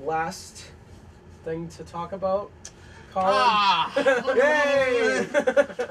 last thing to talk about, Colin. Yay!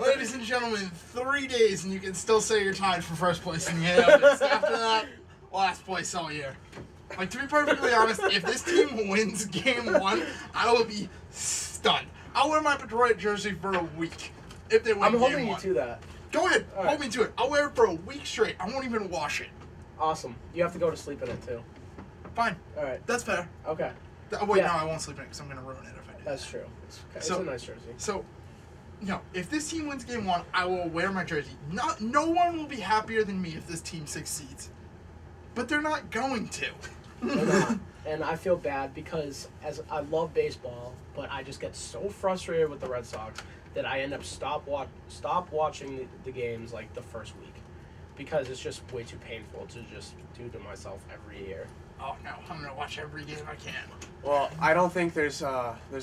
Ladies and gentlemen, 3 days and you can still say you're tied for first place in the AL East. After that, last place all year. Like, to be perfectly honest, if this team wins Game 1, I will be stunned. I'll wear my Detroit jersey for a week if they win Game 1. I'm holding you to that. Go ahead. All Hold right. me to it. I'll wear it for a week straight. I won't even wash it. Awesome. You have to go to sleep in it, too. Fine. All right. That's fair. Okay. Oh, wait, Yeah. no, I won't sleep in it because I'm going to ruin it if I do. That's true. It's okay. So- It's a nice jersey. So, no, if this team wins Game 1, I will wear my jersey. No one will be happier than me if this team succeeds. But they're not going to. They're not. And I feel bad because as I love baseball, but I just get so frustrated with the Red Sox that I end up stop watching the games like the first week because it's just way too painful to just do to myself every year. Oh, no, I'm going to watch every game I can. Well, I don't think there's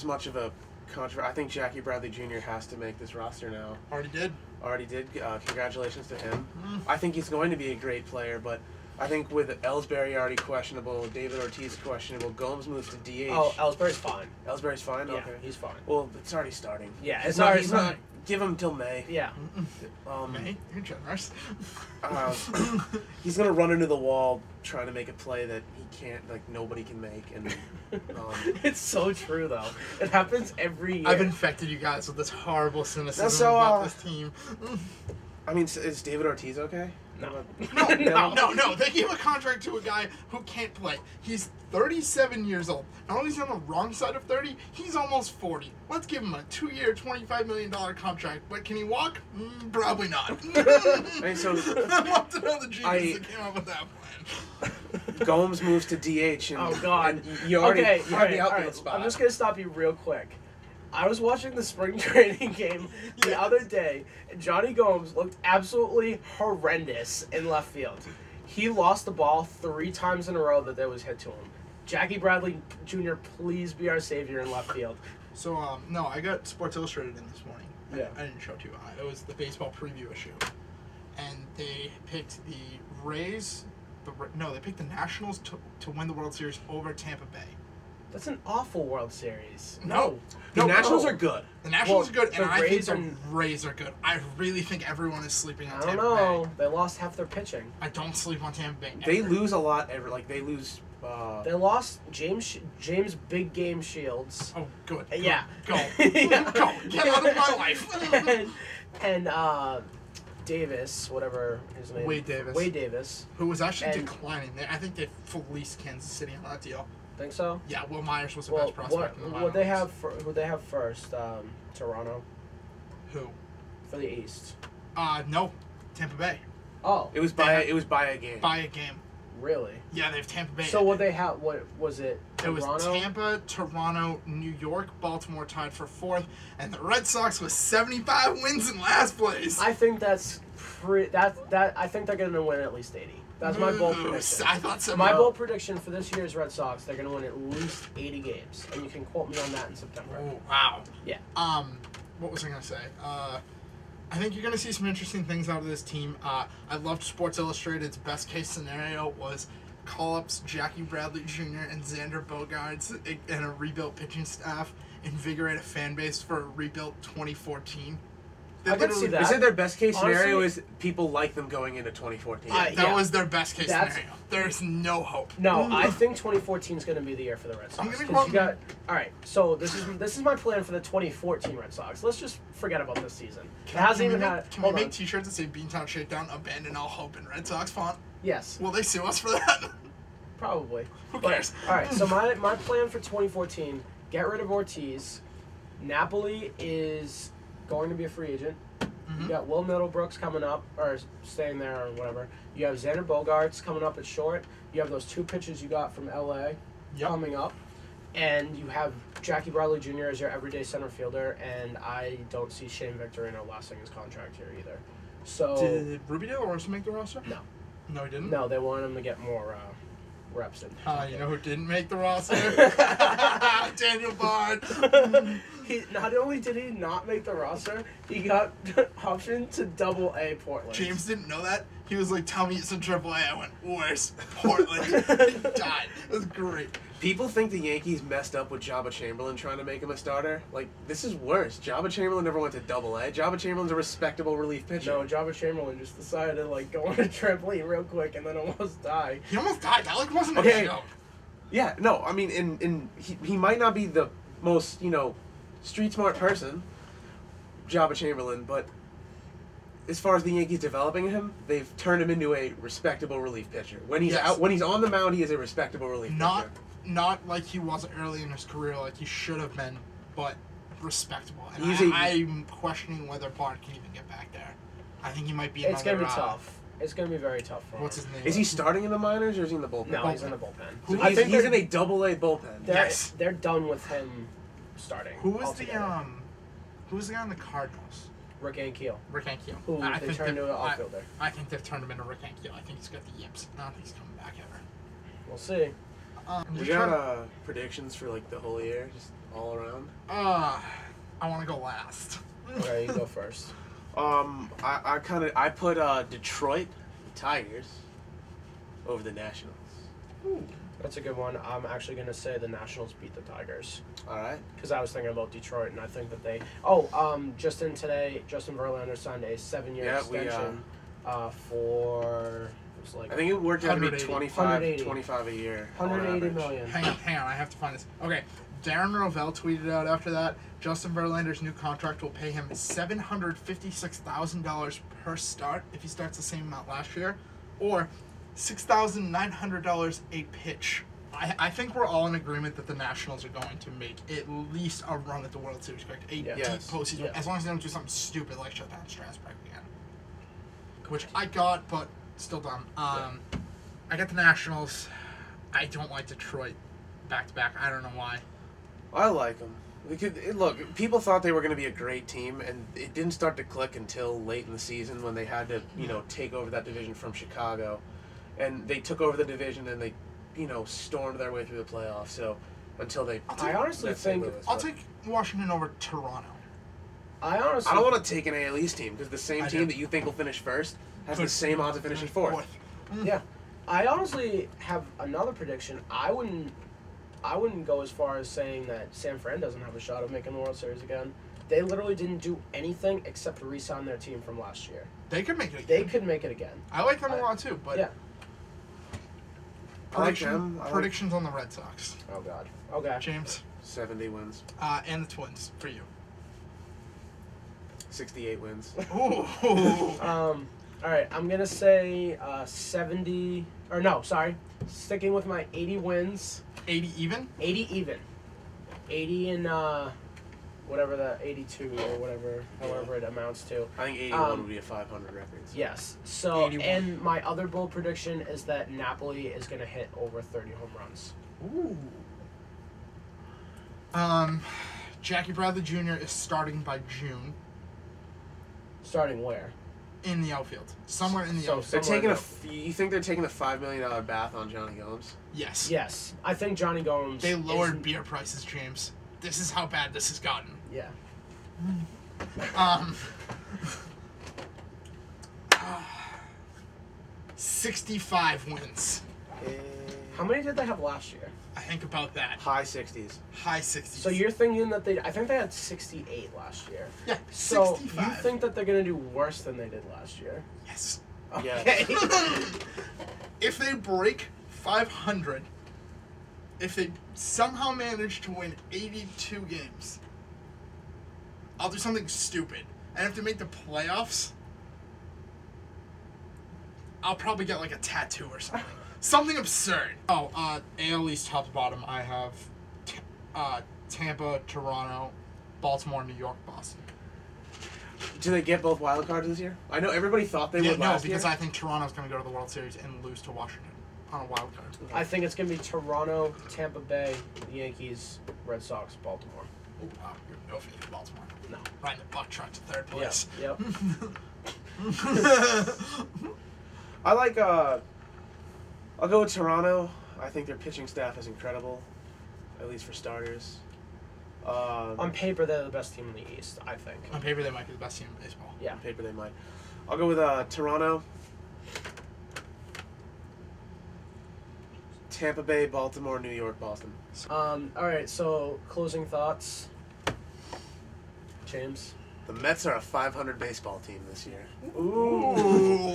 much of a controversy. I think Jackie Bradley Jr. has to make this roster now. Already did. Already did. Congratulations to him. Mm. I think he's going to be a great player, but I think with Ellsbury already questionable, David Ortiz questionable, Gomes moves to DH. Oh, Ellsbury's fine. Ellsbury's fine? Yeah, Okay. he's fine. Well, it's already starting. Yeah, it's not. already He's not. starting. Give him till May. Yeah. Hey, you're generous. He's gonna run into the wall trying to make a play that he can't, like nobody can make, and It's so true, though. It happens every year. I've infected you guys with this horrible cynicism So, about this team. I mean, is David Ortiz okay? No. No. They gave a contract to a guy who can't play. He's 37 years old. Not only is he on the wrong side of 30, he's almost 40. Let's give him a 2-year, $25 million contract. But can he walk? Probably not. I mean, so I'd love to know the genius that came up with that plan. Gomes moves to DH, and Oh, God. and you already Okay, have all right, the all outfield right. spot. I'm just going to stop you real quick. I was watching the spring training game the other day, and Johnny Gomes looked absolutely horrendous in left field. He lost the ball 3 times in a row that was hit to him. Jackie Bradley Jr., please be our savior in left field. So, no, I got Sports Illustrated in this morning. Yeah. I didn't show it to you. It was the baseball preview issue. And they picked the Rays. They picked the Nationals to win the World Series over Tampa Bay. That's an awful World Series. No. the Nationals no. are good. The Nationals are good, the and I think Rays the are- Rays are good. I really think everyone is sleeping on I don't Tampa know. Bay. They lost half their pitching. I don't sleep on Tampa Bay. They ever. lose a lot. They lose. They lost James Big Game Shields. Oh, good. Yeah. Go. Yeah. Go. Get out of my life. and Davis, whatever his name. Wade Davis. Wade Davis. Who was actually And- declining. I think they fleeced Kansas City on that deal. Think so? Yeah, Will Myers was the Well, best prospect in the what they minors. have? Who they have first? Toronto Who? for the East. No. Tampa Bay. Oh, It was by a game. By a game. really? Yeah, they have Tampa Bay. So what they have? What was it? It was Toronto? Tampa, Toronto, New York, Baltimore tied for 4th, and the Red Sox with 75 wins in last place. I think that's I think they're gonna win at least 80. That's my bold prediction. I thought so. My bold prediction for this year's Red Sox, they're gonna win at least 80 games, and you can quote me on that in September. Oh, wow. Yeah. What was I gonna say? I think you're gonna see some interesting things out of this team. I loved Sports Illustrated's best case scenario was call-ups Jackie Bradley Jr. and Xander Bogaerts and a rebuilt pitching staff invigorate a fan base for a rebuilt 2014. I could see that. Is it their best case scenario? Honestly- Is people like them going into 2014? That yeah. was their best case That's- scenario. There's no hope. No, I think 2014 is going to be the year for the Red I'm Sox. gonna 'Cause quote you got all right. So this is my plan for the 2014 Red Sox. Let's just forget about this season. It hasn't even had. Can we hold make on. T-shirts that say Beantown Shakedown, abandon all hope in Red Sox font? Yes, Will they sue us for that? probably. Who But, cares? all right. So my plan for 2014: get rid of Ortiz. Napoli is going to be a free agent. You got Will Middlebrooks coming up, or staying there, or whatever. You have Xander Bogaerts coming up at short. You have those 2 pitchers you got from LA coming up. And you have Jackie Bradley Jr. as your everyday center fielder, and I don't see Shane Victorino lasting his contract here either. So Did Rubio also make the roster? No. No, he didn't? no, they want him to get more reps in. You know who didn't make the roster? Daniel Bard. He not only did he not make the roster, he got optioned to Double-A Portland. James didn't know that. He was like, tell me it's in AAA. I went, worse. Portland. He died. It was great. People think the Yankees messed up with Jabba Chamberlain trying to make him a starter. Like, this is worse. Jabba Chamberlain never went to Double-A. Jabba Chamberlain's a respectable relief pitcher. No, Jabba Chamberlain just decided to like go on a trampoline real quick and then almost die. He almost died. That like wasn't a Okay. joke. Yeah, no, I mean, he might not be the most, street smart person, Jabba Chamberlain, but as far as the Yankees developing him, they've turned him into a respectable relief pitcher. When he's Yes. when he's on the mound, he is a respectable relief pitcher. Not like he was early in his career, like he should have been, but respectable. And I'm questioning whether Bart can even get back there. I think he might be. It's gonna be tough. It's gonna be very tough for him. What's his name? Is he starting in the minors or is he in the bullpen? No, he's in the bullpen. So I think he's they're- in a Double-A bullpen. They're done with him starting. Who was altogether. who was the guy on the Cardinals? Rick Ankiel, Rick Ankiel. who they turned into an outfielder. I think they've turned him into Rick Ankiel. I think he's got the yips. I don't think he's coming back ever. We'll see. We got predictions for like the whole year, just all around. I want to go last. Okay, you go first. I put Detroit Tigers over the Nationals. That's a good one. I'm actually gonna say the Nationals beat the Tigers All right. because I was thinking about Detroit and I think that they. Just in today, Justin Verlander signed a 7-year extension for. It was like I think it worked out to be 180. 25 a year. on 180 average. million. Hang on, I have to find this. Okay, Darren Rovell tweeted out after that, Justin Verlander's new contract will pay him $756,000 per start if he starts the same amount last year, or $6,900 a pitch. I think we're all in agreement that the Nationals are going to make at least a run at the World Series, correct? A deep Yes. postseason, Yeah. as long as they don't do something stupid like shut down Strasburg again. Which I got, but still dumb. I got the Nationals. I don't like Detroit back-to-back. I don't know why. I like them. Look, people thought they were going to be a great team, and it didn't start to click until late in the season when they had to, take over that division from Chicago. And they took over the division and they, stormed their way through the playoffs. So until they, I honestly think I'll take Washington over Toronto. I honestly. I don't want to take an AL East team because the same I team do. that you think will finish first has the same odds of finishing fourth. Yeah, I honestly have another prediction. I wouldn't go as far as saying that San Fran doesn't have a shot of making the World Series again. They literally didn't do anything except re-sign their team from last year. They could make it again. They could make it again. I like them a lot too, but Yeah. predictions on the Red Sox. Oh God. Okay. James, 70 wins, and the Twins for you. 68 wins. Ooh. All right. I'm gonna say 70. Or no, sorry. Sticking with my 80 wins. 80 even? 80 even. 80 and whatever the 82 or whatever, however it amounts to. I think 81 would be a 500 record. So. Yes. So, 81. and my other bold prediction is that Napoli is going to hit over 30 home runs. Ooh. Jackie Bradley Jr. is starting by June Starting where? in the outfield. Somewhere in the So- outfield. They're Somewhere taking you think they're taking a $5 million bath on Johnny Gomes? Yes. Yes. I think Johnny Gomes. They lowered is- beer prices, James. This is how bad this has gotten. Yeah. 65 wins. How many did they have last year? I think about that. High 60s. High 60s. So you're thinking that I think they had 68 last year. Yeah, So 65. you think that they're going to do worse than they did last year? Yes. Okay. If they break 500, if they somehow manage to win 82 games, I'll do something stupid. And if they make the playoffs, I'll probably get like a tattoo or something. Something absurd. AL East top to bottom, I have Tampa, Toronto, Baltimore, New York, Boston. Do they get both wild cards this year? I know everybody thought they would last because year. I think Toronto's going to go to the World Series and lose to Washington on a wild card. I think it's going to be Toronto, Tampa Bay, the Yankees, Red Sox, Baltimore. Oh, wow. You have no faith in Baltimore. No. Riding the buck truck to third place. Yep. I like. I'll go with Toronto. I think their pitching staff is incredible, at least for starters. On paper, they're the best team in the East, I think. On paper, they might be the best team in baseball. Yeah. On paper, they might. I'll go with Toronto. Tampa Bay, Baltimore, New York, Boston. All right, so closing thoughts. James. The Mets are a 500 baseball team this year. Ooh,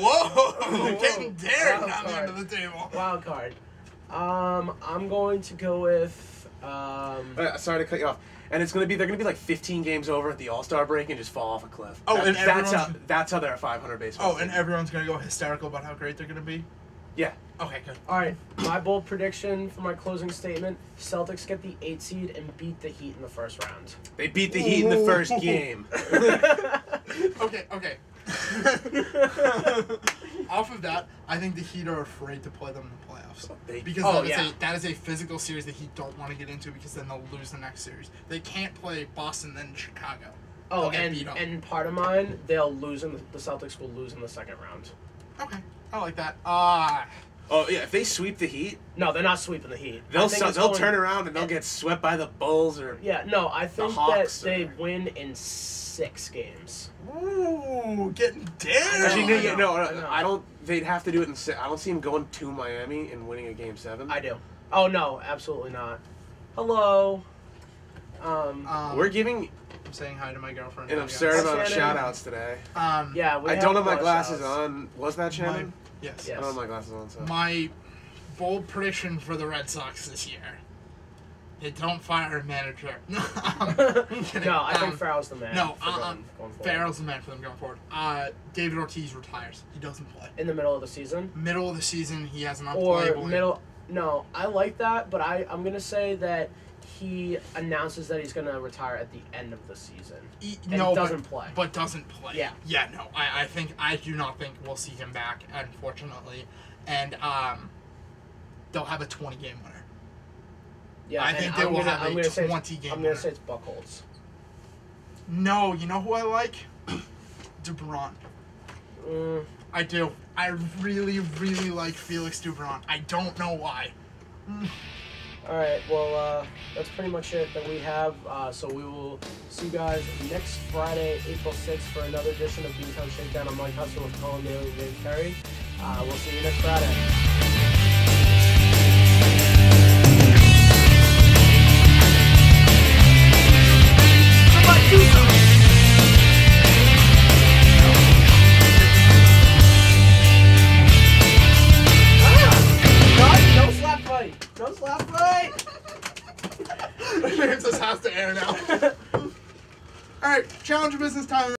whoa! Getting dared Wild down the card. end of the table. Wild card. I'm going to go with. Sorry to cut you off. And they're gonna be like 15 games over at the All-Star break and just fall off a cliff. Oh, and that's how they're a 500 baseball. Oh, and everyone's gonna go hysterical about how great they're gonna be. Yeah. Okay, good. All right, my bold prediction for my closing statement: Celtics get the 8 seed and beat the Heat in the first round. They beat the Heat in the first game. Okay. Off of that, I think the Heat are afraid to play them in the playoffs. Because that is a physical series the Heat don't want to get into because then they'll lose the next series. They can't play Boston then Chicago. Oh, and part of mine, the Celtics will lose in the second round. Okay, I like that. Oh yeah, if they sweep the Heat, no, they're not sweeping the Heat. They'll turn around and they'll get swept by the Bulls or I think Hawks that they win in 6 games. Ooh, getting dared. I don't. They'd have to do it in 6. I don't see them going to Miami and winning a game 7. I do. Oh no, absolutely not. Hello. We're giving. I'm saying hi to my girlfriend. An absurd amount of shout-outs today. Yeah, I don't have my glasses on. Was that Shannon? Yes. I don't have my glasses on. So. My bold prediction for the Red Sox this year: they don't fire a manager. No, I'm kidding. No, I think Farrell's the man. No, going Farrell's the man for them going forward. David Ortiz retires. He doesn't play. In the middle of the season? Middle of the season, he has an unplayable. Or middle... No, I like that, but I'm going to say that he announces that he's going to retire at the end of the season. Doesn't play. But doesn't play. Yeah. Yeah, no. I do not think we'll see him back, unfortunately. And they'll have a 20-game winner. Yeah, I think they will have a 20-game winner. I'm going to say it's Buchholz. No, you know who I like? Dubron. I do. I really, really like Felix Dubron. I don't know why. All right, well, that's pretty much it that we have. So we will see you guys next Friday, April 6th, for another edition of Beantown Shakedown. I'm Mike Husson with Colin Dailey and Dave Perry. We'll see you next Friday. No slap fight! This has to air now. Alright, challenge of business time.